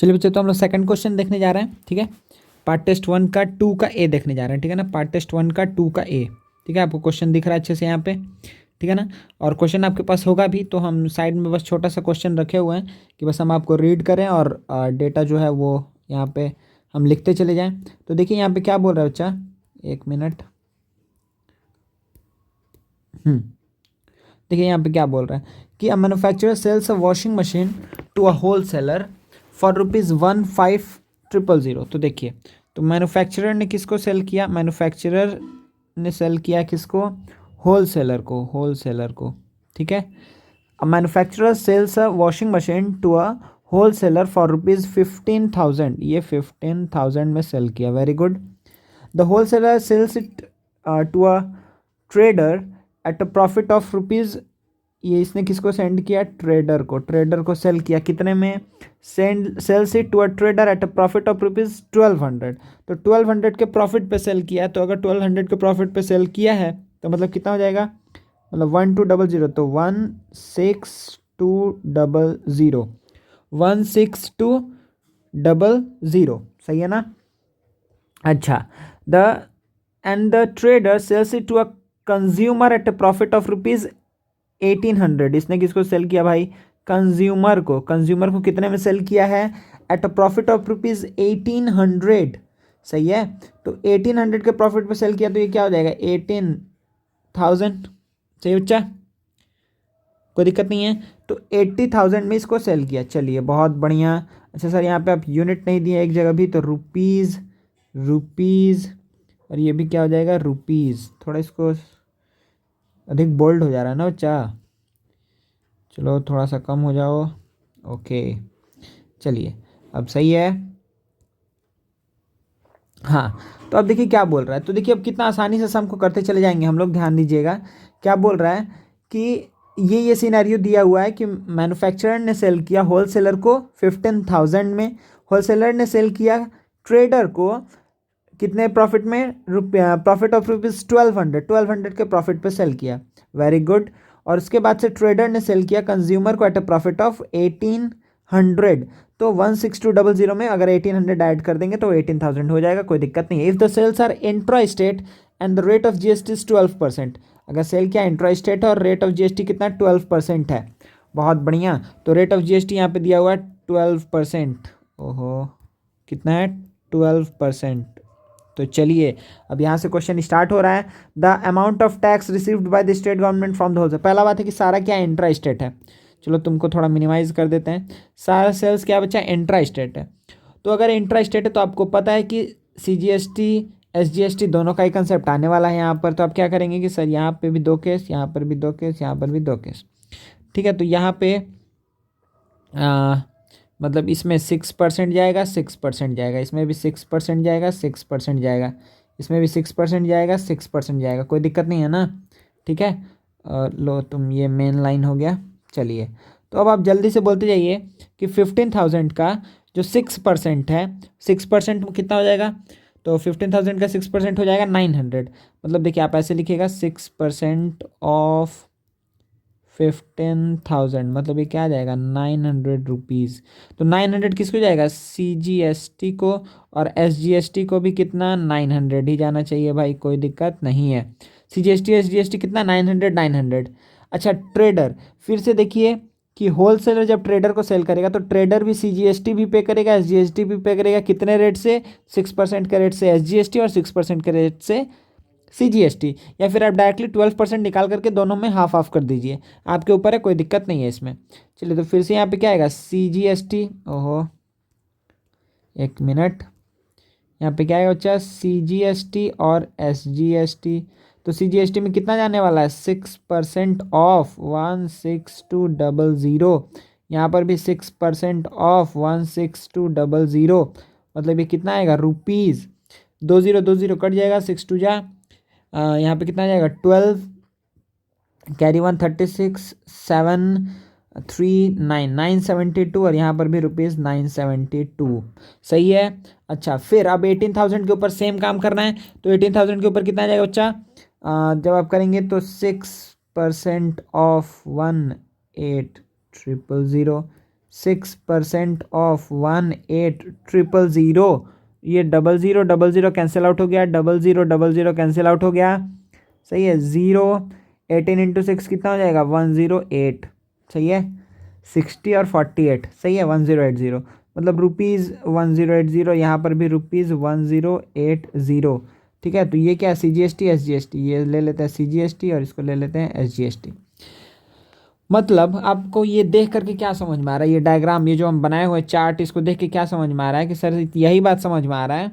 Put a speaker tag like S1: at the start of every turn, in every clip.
S1: चलिए बच्चों, तो हम लोग सेकंड क्वेश्चन देखने जा रहे हैं। ठीक है, पार्ट टेस्ट 1 का 2 का ए देखने जा रहे हैं। ठीक है ना, पार्ट टेस्ट 1 का 2 का ए। ठीक है, आपको क्वेश्चन दिख रहा है अच्छे से यहाँ पे। ठीक है ना, और क्वेश्चन आपके पास होगा भी, तो हम साइड में बस छोटा सा क्वेश्चन रखे हुए हैं कि बस हम आपको रीड करें और डेटा जो है वो यहाँ पे हम लिखते चले जाएं। तो देखिए यहाँ पे क्या बोल रहा है बच्चा, एक मिनट। देखिए यहाँ पे क्या बोल रहा है कि a manufacturer sells a washing machine to a wholesaler for ₹15,000। तो देखिए, तो मैन्युफैक्चरर ने किसको सेल किया, मैन्युफैक्चरर ने सेल किया किसको, होल सेलर को, होल सेलर को। ठीक है, a manufacturer sells a washing machine to a wholesaler for ₹15,000। ये 15,000 में सेल किया, very good. The wholesaler sells it to a trader at a profit of rupees. ये इसने किसको सेंड किया, ट्रेडर को, ट्रेडर को सेल किया कितने में, sells it to a trader at a profit of ₹1200। तो 1200 के प्रॉफिट पे सेल किया है। तो अगर 1200 के प्रॉफिट पे सेल किया है तो मतलब कितना हो जाएगा, मतलब 1200, तो 16200, 16200, सही है ना। अच्छा, the end the trader sells it to a consumer at a profit of ₹1800। इसने किसको सेल किया भाई, कंज्यूमर को, कंज्यूमर को कितने में सेल किया है, एट अ प्रॉफिट ऑफ ₹1800। सही है, तो 1800 के प्रॉफिट पे सेल किया, तो ये क्या हो जाएगा, 18,000। सही बच्चा, कोई दिक्कत नहीं है। तो 80,000 में इसको सेल किया, चलिए बहुत बढ़िया। अच्छा सर, यहाँ पे आप यूनिट नहीं दिए एक जगह भी, तो रुपीज़, रुपीज़, और ये भी क्या हो जाएगा, रुपीज़। थोड़ा इसको अधिक बोल्ड हो जा रहा है ना बच्चा, चलो थोड़ा सा कम हो जाओ। ओके, चलिए अब सही है। हाँ, तो अब देखिए क्या बोल रहा है, तो देखिए अब कितना आसानी से सम को करते चले जाएंगे हम लोग, ध्यान दीजिएगा। क्या बोल रहा है कि ये सिनेरियो दिया हुआ है कि मैन्युफैक्चरर ने सेल किया होलसेलर को 15,000 में, होलसेलर ने सेल किया ट्रेडर को कितने प्रॉफिट में, प्रॉफिट ऑफ ₹1200, 1200 के प्रॉफिट पे सेल किया, वेरी गुड। और उसके बाद से ट्रेडर ने सेल किया कंज्यूमर को एट अ प्रॉफिट ऑफ 1800। तो 16200 में अगर 1800 ऐड कर देंगे तो 18,000 हो जाएगा, कोई दिक्कत नहीं है। If the sales are intra state and the rate of GST is 12%। अगर सेल किया इंट्रा स्टेट और रेट ऑफ जीएसटी कितना, 12% है, बहुत बढ़िया। तो रेट ऑफ जीएसटी यहाँ पे दिया हुआ है 12%। ओहो, कितना है, 12%। तो चलिए अब यहाँ से क्वेश्चन स्टार्ट हो रहा है। The amount of tax received by the state government from the wholesale. पहला बात है कि सारा क्या इंट्रा स्टेट है, चलो तुमको थोड़ा मिनिमाइज कर देते हैं। सारा सेल्स क्या बच्चा, इंट्रा स्टेट है। तो अगर इंट्रा स्टेट है तो आपको पता है कि सीजीएसटी एसजीएसटी दोनों का ही कंसेप्ट आने वाला है यहाँ पर। तो आप क्या करेंगे कि सर यहाँ पे भी 2 केस, यहाँ पर भी 2 केस, यहाँ पर भी 2 केस। ठीक है, तो यहाँ पे मतलब इसमें 6% जाएगा, 6% जाएगा, इसमें भी 6% जाएगा, 6% जाएगा, इसमें भी 6% जाएगा, 6% जाएगा, कोई दिक्कत नहीं है ना। ठीक है, लो तुम, ये मेन लाइन हो गया। चलिए, तो अब आप जल्दी से बोलते जाइए कि 15,000 का जो 6% है, 6% कितना हो जाएगा, तो 15,000 का 6% हो जाएगा 900। मतलब देखिए आप ऐसे लिखिएगा 6% ऑफ 15,000, मतलब ये क्या आ जाएगा, 900 रुपीज़। तो 900 किसको जाएगा, CGST को, और SGST को भी कितना, 900 ही जाना चाहिए भाई, कोई दिक्कत नहीं है। CGST SGST कितना, 900, 900। अच्छा, ट्रेडर, फिर से देखिए कि होलसेलर जब ट्रेडर को सेल करेगा तो ट्रेडर भी CGST भी पे करेगा, SGST भी पे करेगा, कितने रेट से, 6% के रेट से SGST और 6% के रेट से CGST, या फिर आप डायरेक्टली 12% निकाल करके दोनों में हाफ हाफ कर दीजिए, आपके ऊपर है, कोई दिक्कत नहीं है इसमें। चलिए, तो फिर से यहाँ पे क्या आएगा, CGST, ओहो एक मिनट, यहाँ पे क्या आएगा बच्चा, CGST और SGST। तो CGST में कितना जाने वाला है, 6% ऑफ 16200, यहाँ पर भी 6% ऑफ 16200, मतलब ये कितना आएगा, रुपीज़, 2020 कट जाएगा, 6 टू जा, यहाँ पे कितना जाएगा, 12, कैरी 1, 36, 7, 3, 9, 972, और यहाँ पर भी ₹972, सही है। अच्छा, फिर अब 18,000 के ऊपर सेम काम करना है। तो 18,000 के ऊपर कितना जाएगा बच्चा, जब आप करेंगे तो 6% ऑफ 18,000, 6% ऑफ 18,000, ये डबल ज़ीरो कैंसिल आउट हो गया, डबल ज़ीरो कैंसिल आउट हो गया, सही है। 18 × 6 कितना हो जाएगा 108, सही है। 60 और 48, सही है 1080, मतलब ₹1080, यहाँ पर भी ₹1080, ठीक है। तो ये क्या है CGST SGST, ये ले लेते हैं CGST और इसको ले लेते हैं SGST। मतलब आपको ये देख करके क्या समझ में आ रहा है, ये डायग्राम, ये जो हम बनाए हुए चार्ट, इसको देख के क्या समझ में आ रहा है कि सर यही बात समझ में आ रहा है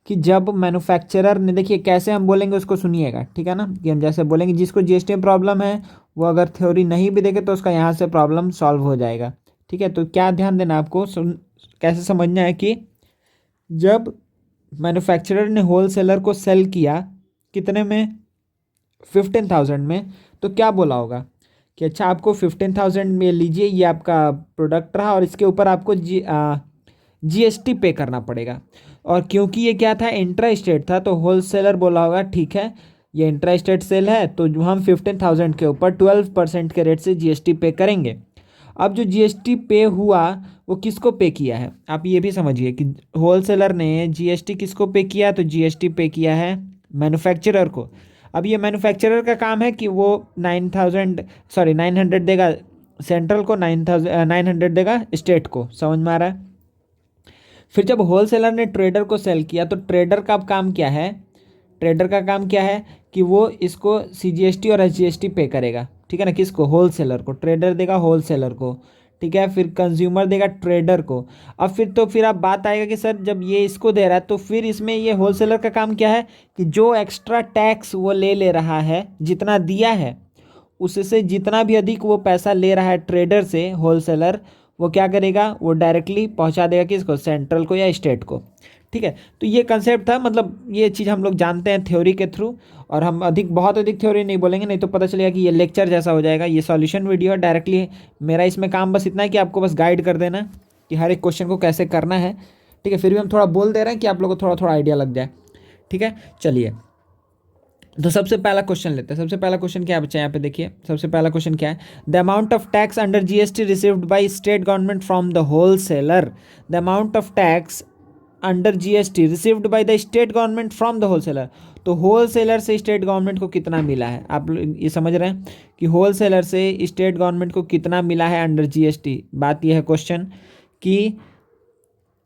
S1: कि जब मैन्युफैक्चरर ने, देखिए कैसे हम बोलेंगे उसको सुनिएगा, ठीक है ना, कि हम जैसे बोलेंगे जिसको GST में प्रॉब्लम है वो अगर थ्योरी नहीं भी देखे तो उसका यहाँ से प्रॉब्लम सॉल्व हो जाएगा, ठीक है। तो क्या ध्यान देना आपको, कैसे समझना है कि जब मैन्युफैक्चरर ने होल सेलर को सेल किया कितने में 15,000 में, तो क्या बोला होगा कि अच्छा आपको 15,000 में लीजिए, ये आपका प्रोडक्ट रहा और इसके ऊपर आपको GST पे करना पड़ेगा। और क्योंकि ये क्या था इंट्रा स्टेट था, तो होल सेलर बोला होगा ठीक है ये इंट्रा स्टेट सेल है तो जो हम 15,000 के ऊपर 12% के रेट से GST पे करेंगे। अब जो GST पे हुआ वो किसको पे किया है, आप ये भी समझिए कि होल सेलर ने GST किसको पे किया, तो GST पे किया है मैन्युफैक्चरर को। अब ये मैन्युफैक्चरर का काम है कि वो 900 देगा सेंट्रल को, 900 देगा स्टेट को, समझ में आ रहा है। फिर जब होलसेलर ने ट्रेडर को सेल किया तो ट्रेडर का काम क्या है, ट्रेडर का काम क्या है कि वो इसको CGST और SGST पे करेगा, ठीक है ना, किसको, होलसेलर को। ट्रेडर देगा होलसेलर को, ठीक है, फिर कंज्यूमर देगा ट्रेडर को। अब फिर आप बात आएगा कि सर जब ये इसको दे रहा है तो फिर इसमें ये होलसेलर का काम क्या है कि जो एक्स्ट्रा टैक्स वो ले रहा है, जितना दिया है उससे जितना भी अधिक वो पैसा ले रहा है ट्रेडर से होलसेलर, वो क्या करेगा, वो डायरेक्टली पहुंचा देगा किसको, सेंट्रल को या स्टेट को, ठीक है। तो ये कंसेप्ट था, मतलब ये चीज़ हम लोग जानते हैं थ्योरी के थ्रू, और हम बहुत अधिक थ्योरी नहीं बोलेंगे, नहीं तो पता चलेगा कि ये लेक्चर जैसा हो जाएगा। ये सॉल्यूशन वीडियो है डायरेक्टली, मेरा इसमें काम बस इतना है कि आपको बस गाइड कर देना कि हर एक क्वेश्चन को कैसे करना है, ठीक है। फिर भी हम थोड़ा बोल दे रहे हैं कि आप लोगों को थोड़ा थोड़ा आइडिया लग जाए, ठीक है। चलिए तो सबसे पहला क्वेश्चन लेते हैं। सबसे पहला क्वेश्चन क्या है बच्चा, यहाँ पे देखिए सबसे पहला क्वेश्चन क्या है, the amount of tax under GST received by state government from the wholesaler, the amount of tax under GST received by the state government from the wholesaler. तो होलसेलर से स्टेट गवर्नमेंट को कितना मिला है, आप ये समझ रहे हैं कि होलसेलर से स्टेट गवर्नमेंट को कितना मिला है अंडर GST। बात यह है क्वेश्चन कि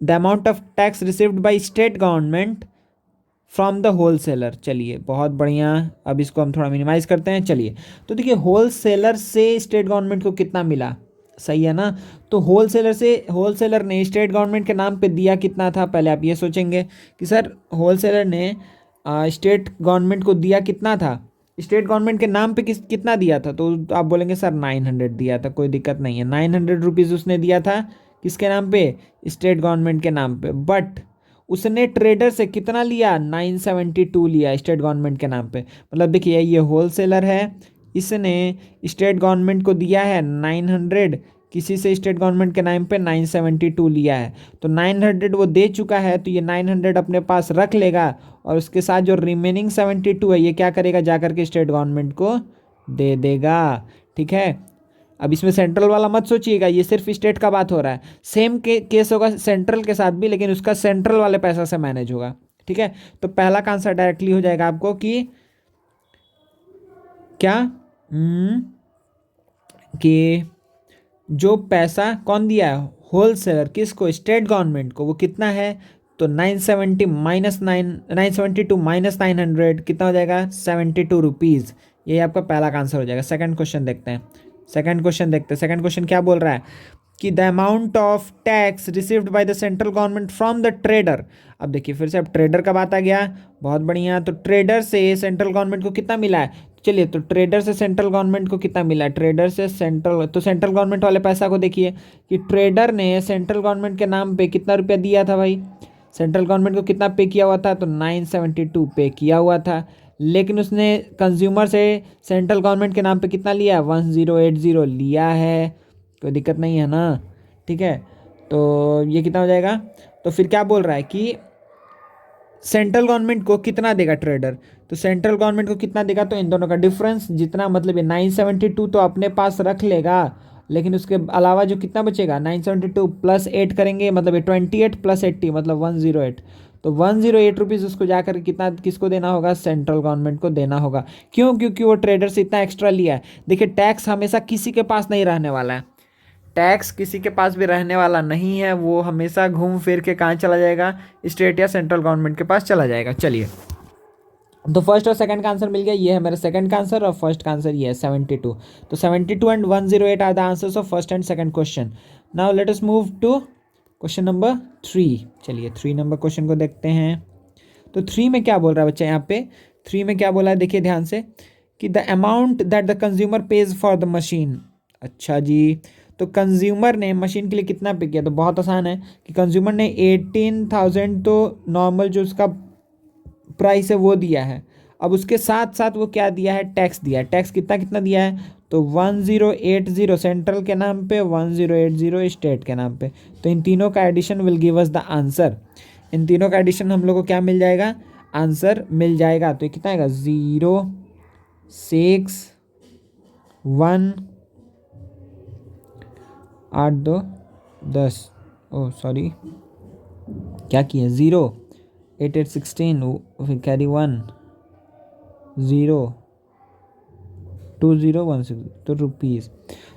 S1: the amount of tax received by state government from the wholesaler. चलिए बहुत बढ़िया, अब इसको हम थोड़ा मिनिमाइज करते हैं। चलिए तो देखिए होलसेलर से स्टेट गवर्नमेंट को कितना मिला, सही है ना। तो होलसेलर ने स्टेट गवर्नमेंट के नाम पे दिया कितना था, पहले आप ये सोचेंगे कि सर होलसेलर ने स्टेट गवर्नमेंट को दिया कितना था, स्टेट गवर्नमेंट के नाम पे कितना दिया था, तो आप बोलेंगे सर 900 दिया था, कोई दिक्कत नहीं है, 900 रुपीज़ उसने दिया था किसके नाम पे, स्टेट गवर्नमेंट के नाम पे। बट उसने ट्रेडर से कितना लिया, 972 लिया स्टेट गवर्नमेंट के नाम पे। मतलब देखिए ये होलसेलर है, इसने स्टेट गवर्नमेंट को दिया है 900, किसी से स्टेट गवर्नमेंट के नाम पे 972 लिया है, तो 900 वो दे चुका है, तो ये 900 अपने पास रख लेगा और उसके साथ जो रिमेनिंग 72 है ये क्या करेगा, जा करके स्टेट गवर्नमेंट को दे देगा, ठीक है। अब इसमें सेंट्रल वाला मत सोचिएगा, ये सिर्फ स्टेट का बात हो रहा है। सेम केस होगा सेंट्रल के साथ भी, लेकिन उसका सेंट्रल वाले पैसा से मैनेज होगा, ठीक है। तो पहला का आंसर डायरेक्टली हो जाएगा आपको कि क्या, कि जो पैसा कौन दिया है, होलसेलर किसको, स्टेट गवर्नमेंट को, वो कितना है, तो 972 माइनस 900 कितना हो जाएगा, 72 रुपीज़। ये आपका पहला का आंसर हो जाएगा। सेकंड क्वेश्चन देखते हैं। सेकंड क्वेश्चन क्या बोल रहा है कि the amount of tax received by the central government from the trader. अब देखिए फिर से अब ट्रेडर का बात आ गया, बहुत बढ़िया। तो ट्रेडर से सेंट्रल गवर्नमेंट को कितना मिला है, चलिए तो ट्रेडर से सेंट्रल गवर्नमेंट को कितना मिला है, ट्रेडर से सेंट्रल, तो सेंट्रल गवर्नमेंट वाले पैसा को देखिए कि ट्रेडर ने सेंट्रल गवर्नमेंट के नाम पे कितना रुपया दिया था भाई, सेंट्रल गवर्नमेंट को कितना पे किया हुआ था, तो 972 पे किया हुआ था। लेकिन उसने कंज्यूमर से सेंट्रल गवर्नमेंट के नाम पे कितना लिया है, 1080 लिया है, कोई दिक्कत नहीं है ना, ठीक है। तो ये कितना हो जाएगा, तो फिर क्या बोल रहा है कि सेंट्रल गवर्नमेंट को कितना देगा ट्रेडर, तो सेंट्रल गवर्नमेंट को कितना देगा, तो इन दोनों का डिफरेंस जितना, मतलब ये 972 तो अपने पास रख लेगा, लेकिन उसके अलावा जो कितना बचेगा 972 प्लस 8 करेंगे मतलब ये 28 प्लस 80 मतलब 108। तो 108 रुपीज़ उसको जाकर कितना किसको देना होगा, सेंट्रल गवर्नमेंट को देना होगा। क्यों? क्योंकि वो ट्रेडर से इतना एक्स्ट्रा लिया है। देखिए टैक्स हमेशा किसी के पास नहीं रहने वाला है, टैक्स किसी के पास भी रहने वाला नहीं है, वो हमेशा घूम फिर के कहाँ चला जाएगा, स्टेट या सेंट्रल गवर्नमेंट के पास चला जाएगा। चलिए तो फर्स्ट और सेकंड का आंसर मिल गया, ये है मेरा सेकंड का आंसर और फर्स्ट का आंसर ये है 72। तो 72 and 108 are the answers of first and second question. Now let us move to question number 3। चलिए 3 नंबर क्वेश्चन को देखते हैं। तो 3 में क्या बोल रहा है बच्चा, यहाँ पे 3 में क्या बोला है देखिए ध्यान से, कि the amount that the consumer page for the machine. अच्छा जी, तो कंज्यूमर ने मशीन के लिए कितना पे किया, तो बहुत आसान है कि कंज्यूमर ने 18,000 तो नॉर्मल जो उसका प्राइस है वो दिया है। अब उसके साथ साथ वो क्या दिया है, टैक्स दिया है। टैक्स कितना कितना दिया है, तो 1080 सेंट्रल के नाम पे, 1080 स्टेट के नाम पे। तो इन तीनों का addition will give us the answer. इन तीनों का एडिशन हम लोग को क्या मिल जाएगा, आंसर मिल जाएगा। तो ये कितना आएगा 0 6 1 8 2 10, ओ सॉरी क्या किया, 0 8 8 16 फिर कैरी 1 0 2 0 1 6, तो रुपीज़।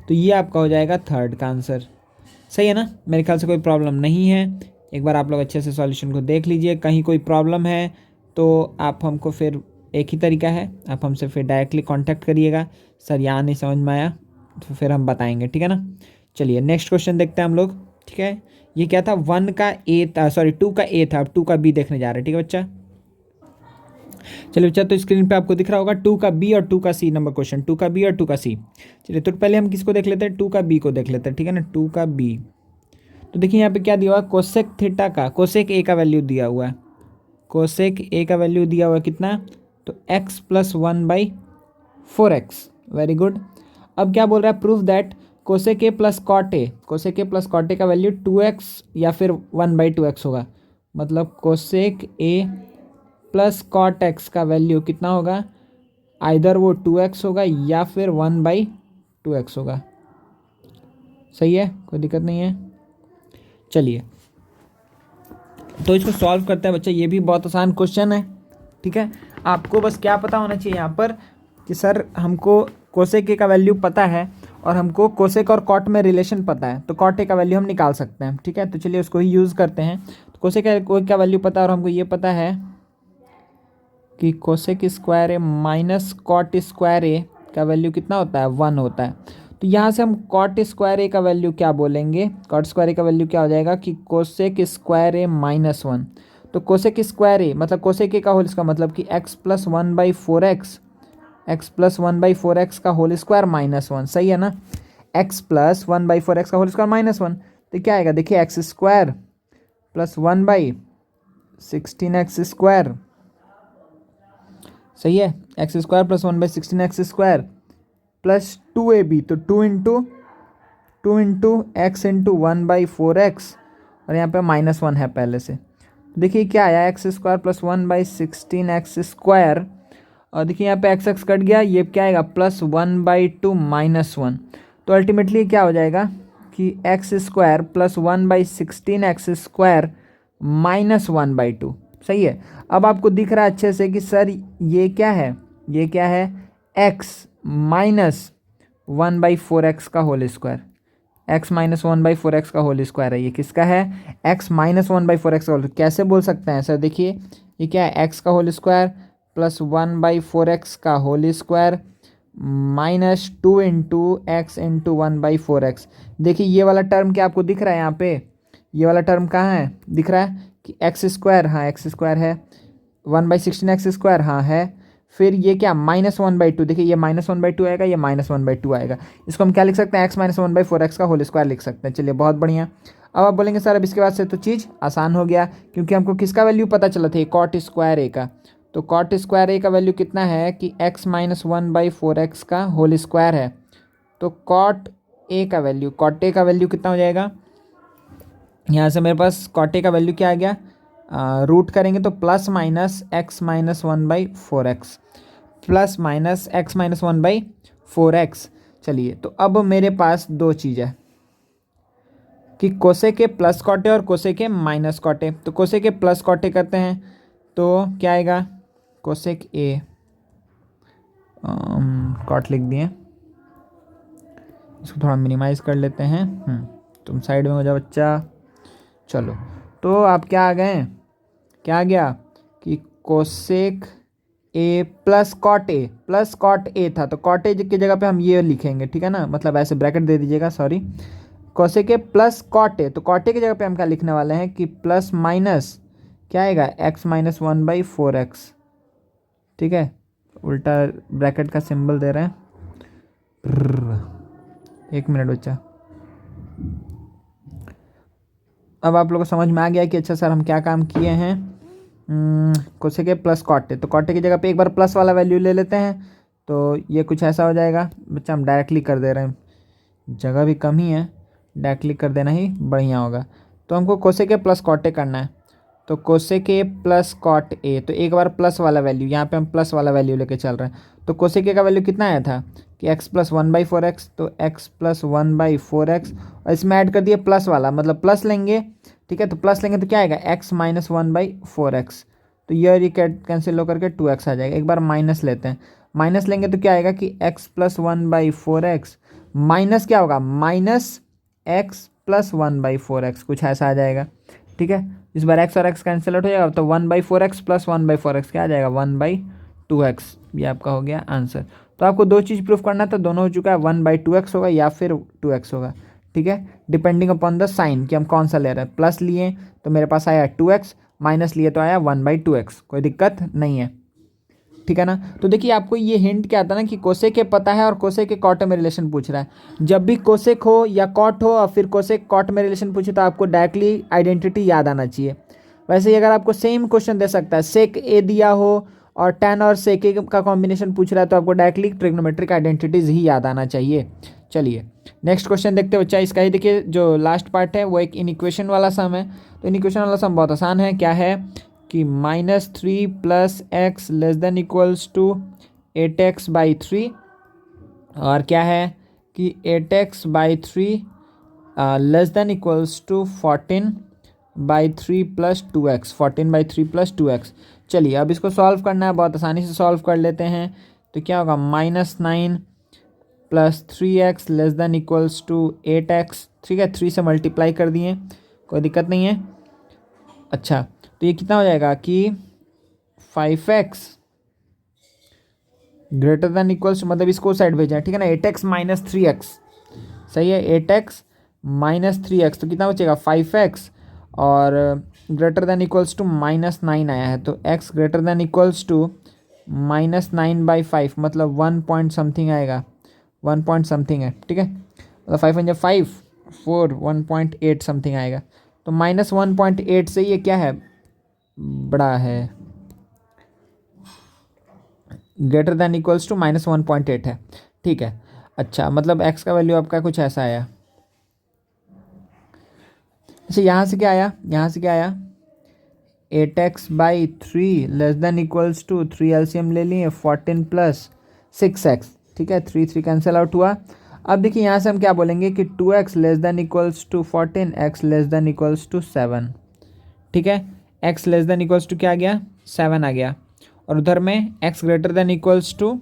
S1: तो ये आपका हो जाएगा थर्ड का आंसर। सही है ना, मेरे ख्याल से कोई प्रॉब्लम नहीं है। एक बार आप लोग अच्छे से सॉल्यूशन को देख लीजिए, कहीं कोई प्रॉब्लम है तो आप हमको फिर, एक ही तरीका है, आप हमसे फिर डायरेक्टली कांटेक्ट करिएगा, सर यहाँ नहीं समझ में आया तो फिर हम बताएंगे, ठीक है ना। चलिए नेक्स्ट क्वेश्चन देखते हैं हम लोग, ठीक है। ये क्या था, 1 का ए था, सॉरी 2 का ए था, अब 2 का बी देखने जा रहे हैं, ठीक है बच्चा। चलिए बच्चा, तो स्क्रीन पे आपको दिख रहा होगा 2 का बी और 2 का सी नंबर क्वेश्चन, 2 का बी और 2 का सी। चलिए तो पहले हम किसको देख लेते हैं, 2 का बी को देख लेते हैं, ठीक है ना, 2 का बी। तो देखिए यहाँ पे क्या दिया हुआ है, कोसेक थीटा का, कोसेक ए का वैल्यू दिया हुआ है, कोसेक ए का वैल्यू दिया हुआ है कितना, तो x + 1/4x। Very good. अब क्या बोल रहा है, proof that cosec A plus cot A, cosec A plus cot A का वैल्यू 2x या फिर 1/2x होगा। मतलब cosec A plus cot x का वैल्यू कितना होगा, आइदर वो 2x होगा या फिर 1/2x होगा। सही है, कोई दिक्कत नहीं है। चलिए तो इसको सॉल्व करते हैं बच्चा, ये भी बहुत आसान क्वेश्चन है, ठीक है। आपको बस क्या पता होना चाहिए यहाँ पर कि सर हमको कोसेक ए का वैल्यू पता है और हमको कोसेक और कॉट में रिलेशन पता है, तो कॉट ए का वैल्यू हम निकाल सकते हैं, ठीक है। तो चलिए उसको ही यूज़ करते हैं। तो कोसेक का वैल्यू पता है और हमको ये पता है कि कोसेक स्क्वायर ए माइनस कॉट स्क्वायर ए का वैल्यू कितना होता है, 1 होता है। तो यहाँ से हम कॉट स्क्वायर ए का वैल्यू क्या बोलेंगे, कॉट स्क्वायर ए का वैल्यू क्या हो जाएगा कि कोसेक स्क्वायर ए -1। तो कोसेक स्क्वायर ए मतलब कोसेक ए का होल इसका मतलब कि x + 1/4x, x + 1/4x का होल स्क्वायर -1। सही है ना, x + 1/4x का होल स्क्वायर -1, तो क्या आएगा देखिए, x² + 1/16x²। सही है, x² + 1/16x² प्लस 2ab, तो 2 इंटू x इंटू 1/4x और यहाँ पे -1 है पहले से। देखिए क्या आया, x² + 1/16x², और देखिए यहाँ पे x कट गया, ये क्या आएगा +1/2 -1। तो अल्टीमेटली क्या हो जाएगा कि x² + 1/16x² -1/2। सही है। अब आपको दिख रहा है अच्छे से कि सर ये क्या है, ये क्या है, x - 1/4x का होल स्क्वायर, x - 1/4x का होल स्क्वायर है। ये किसका है, x - 1/4x का होल। कैसे बोल सकते हैं सर, देखिए ये क्या है, x का होल स्क्वायर + 1/4x का whole square -2 into x into 1/4x। देखिए ये वाला टर्म क्या आपको दिख रहा है यहाँ पे, ये वाला टर्म कहाँ है, दिख रहा है कि x², हाँ x² है, 1/16x², हाँ है, फिर ये क्या -1/2, देखिए ये -1/2 आएगा, ये -1/2 आएगा। इसको हम क्या लिख सकते हैं, x - 1/4x का होल स्क्वायर लिख सकते हैं। चलिए बहुत बढ़िया। अब आप बोलेंगे सर अब इसके बाद से तो चीज़ आसान हो गया, क्योंकि हमको किसका वैल्यू पता चला था, कॉट स्क्वायर ए का। तो कॉट स्क्वायर ए का वैल्यू कितना है कि x - 1/4x का होल स्क्वायर है। तो कॉट ए का वैल्यू कितना हो जाएगा, यहाँ से मेरे पास कॉट ए का वैल्यू क्या आ गया, रूट करेंगे तो +- x - 1/4x, +- x - 1/4x। चलिए, तो अब मेरे पास दो चीज़ है कि कोसेक के प्लस कॉटे और कोसेक के माइनस कॉटे। तो कोसेक के प्लस कॉटे करते हैं तो क्या आएगा, कोसेक ए, कॉट लिख दिए, इसको थोड़ा मिनिमाइज कर लेते हैं। तुम साइड में हो जाओ बच्चा। चलो, तो आप क्या आ गए, क्या आ गया कि cosec A plus cot A था, तो कॉट ए की जगह पे हम ये लिखेंगे, ठीक है ना, मतलब ऐसे ब्रैकेट दे दीजिएगा, sorry. Cosec A plus cot A, तो कॉट ए की जगह पे हम क्या लिखने वाले हैं कि प्लस माइनस क्या आएगा, एक्स माइनस 1/4x, ठीक है, उल्टा ब्रैकेट का सिंबल दे रहे हैं। एक मिनट बच्चा, अब आप लोगों को समझ में आ गया कि अच्छा सर हम क्या काम किए हैं। Cosec A plus cot A, तो कॉट ए की जगह पे एक बार प्लस वाला वैल्यू ले लेते हैं, तो ये कुछ ऐसा हो जाएगा बच्चा। हम डायरेक्टली कर दे रहे हैं, जगह भी कम ही है, डायरेक्टली कर देना ही बढ़िया होगा। तो हमको cosec A plus cot A करना है, तो cosec A plus cot A, तो एक बार प्लस वाला वैल्यू, यहाँ पे हम प्लस वाला वैल्यू लेके चल रहे हैं। तो कोसेक ए का वैल्यू कितना आया था कि x प्लस 1/4x, तो x प्लस 1/4x, और इसमें ऐड कर दिए प्लस वाला, मतलब प्लस लेंगे, ठीक है, तो प्लस लेंगे तो क्या आएगा, x माइनस 1/4x, तो ये कैंसिल होकर के 2x आ जाएगा। एक बार माइनस लेते हैं, माइनस लेंगे तो क्या आएगा कि x प्लस 1/4x माइनस क्या होगा, माइनस x प्लस 1/4x, कुछ ऐसा आ जाएगा, ठीक है। इस बार x और x कैंसिल आउट हो जाएगा, तो 1/4x प्लस 1/4x क्या आ जाएगा, 1/2x, ये आपका हो गया आंसर। तो आपको दो चीज़ प्रूफ करना था, दोनों हो चुका है, 1/2x होगा या फिर 2x होगा, ठीक है, डिपेंडिंग अपॉन द साइन कि हम कौन सा ले रहे हैं। प्लस लिए तो मेरे पास आया 2x, माइनस लिए तो आया 1/2x, कोई दिक्कत नहीं है, ठीक है ना। तो देखिए आपको ये हिंट क्या आता है ना कि कोसेक के पता है और कोसेक के कॉट में रिलेशन पूछ रहा है। जब भी कोसेक हो या कॉट हो और फिर कोसेक कॉट में रिलेशन पूछे तो आपको डायरेक्टली आइडेंटिटी याद आना चाहिए। वैसे ही अगर आपको सेम क्वेश्चन दे सकता है, सेक ए दिया हो और tan और सेक ए का कॉम्बिनेशन पूछ रहा है, तो आपको डायरेक्टली ट्रिग्नोमेट्रिक आइडेंटिटीज ही याद आना चाहिए। चलिए नेक्स्ट क्वेश्चन देखते हैं बच्चा। इसका ही देखिए जो लास्ट पार्ट है वो एक इनइक्वेशन वाला सम है। तो इनइक्वेशन वाला सम बहुत आसान है, क्या है कि -3 + x less than equals to 8x/3, और क्या है कि 8x/3 less than equals to 14/3 + 2x, 14/3 + 2x। चलिए अब इसको सॉल्व करना है, बहुत आसानी से सॉल्व कर लेते हैं। तो क्या होगा, -9 + 3x less than equals to 8x, ठीक है, 3 से मल्टीप्लाई कर दिए, कोई दिक्कत नहीं है। अच्छा, तो ये कितना हो जाएगा कि 5x ग्रेटर देन इक्वल्स, मतलब इसको साइड भेजा है, ठीक है ना, 8x - 3x, सही है, 8x - 3x, तो कितना बचेगा 5x, और ग्रेटर देन इक्वल्स टू -9 आया है, तो x greater than equals to -9/5, मतलब 1 पॉइंट समथिंग आएगा, 1 पॉइंट समथिंग है, ठीक है, मतलब 5 4 1.8 समथिंग आएगा। तो -1.8 से ये क्या है, बड़ा है, ग्रेटर देन इक्वल्स टू -1.8 है, ठीक है। अच्छा, मतलब x का वैल्यू आपका कुछ ऐसा आया। अच्छा, यहाँ से क्या आया, यहाँ से क्या आया, 8x/3 less than equals to 3 LCM ले लिए, 14 + 6x, ठीक है, 3 कैंसिल आउट हुआ। अब देखिए यहाँ से हम क्या बोलेंगे कि 2x less than equals to 14, x less than equals to 7, ठीक है, x less than equals to क्या आ गया, 7 आ गया, और उधर में x greater than equals to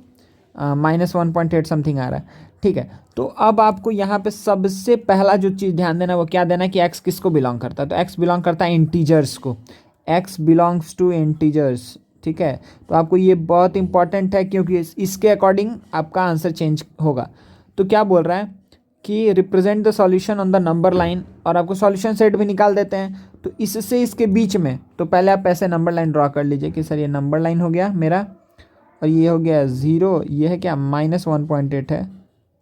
S1: -1.8 something आ रहा है, ठीक है। तो अब आपको यहाँ पे सबसे पहला जो चीज़ ध्यान देना वो क्या देना है कि x किसको बिलोंग करता है, तो x बिलोंग करता है इंटीजर्स को, x बिलोंग्स टू इंटीजर्स, ठीक है। तो आपको ये बहुत इंपॉर्टेंट है क्योंकि इसके अकॉर्डिंग आपका आंसर चेंज होगा। तो क्या बोल रहा है कि represent the solution on the number line, और आपको सॉल्यूशन सेट भी निकाल देते हैं। तो इससे इसके बीच में, तो पहले आप ऐसे नंबर लाइन ड्रॉ कर लीजिए कि सर ये नंबर लाइन हो गया मेरा, और ये हो गया 0, ये है क्या -1.8 है,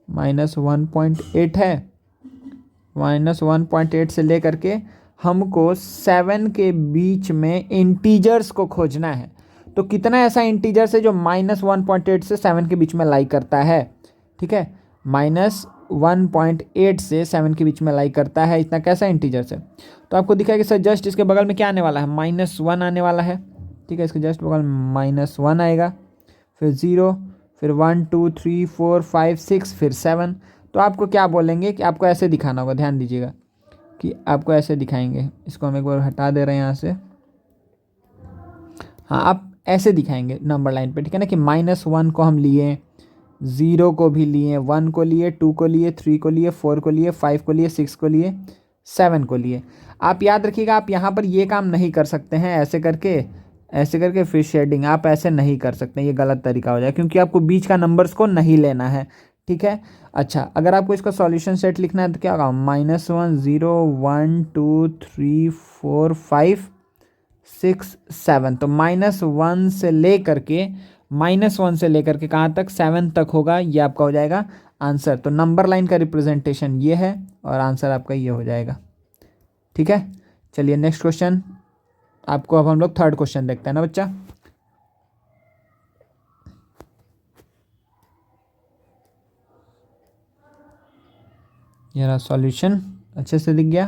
S1: -1.8 है, -1.8 से लेकर के हमको 7 के बीच में इंटीजर्स को खोजना है। तो कितना ऐसा इंटीजर्स है जो -1.8 से 7 के बीच में लाई करता है, ठीक है, -1.8 से 7 के बीच में लाई करता है, इतना कैसा इंटीजर्स है। तो आपको दिखा कि सर जस्ट इसके बगल में क्या आने वाला है, -1 आने वाला है, ठीक है, इसके जस्ट बगल में -1 आएगा, फिर 0, फिर 1 2 3 4 5 6 फिर 7। तो आपको क्या बोलेंगे कि आपको ऐसे दिखाना होगा, ध्यान दीजिएगा कि आपको ऐसे दिखाएंगे। इसको हम एक बार हटा दे रहे हैं यहाँ से। हाँ, आप ऐसे दिखाएंगे नंबर लाइन पे, ठीक है ना, कि -1 को हम लिए, 0 को भी लिए, 1 को लिए, 2 को लिए, 3 को लिए, 4 को लिए, 5 को लिए, 6 को लिए, 7 को लिए। आप याद रखिएगा, आप यहाँ पर ये काम नहीं कर सकते हैं ऐसे करके फिर शेडिंग आप ऐसे नहीं कर सकते, ये गलत तरीका हो जाए, क्योंकि आपको बीच का नंबर्स को नहीं लेना है, ठीक है। अच्छा, अगर आपको इसका सॉल्यूशन सेट लिखना है तो क्या होगा, -1 0 1 2 3 4 5 6 7। तो -1 से लेकर के कहाँ तक, 7 तक होगा, ये आपका हो जाएगा आंसर। तो नंबर लाइन का रिप्रेजेंटेशन ये है और आंसर आपका ये हो जाएगा, ठीक है। चलिए नेक्स्ट क्वेश्चन आपको, अब हम लोग थर्ड क्वेश्चन देखते हैं ना बच्चा। ये रहा सॉल्यूशन, अच्छे से दिख गया।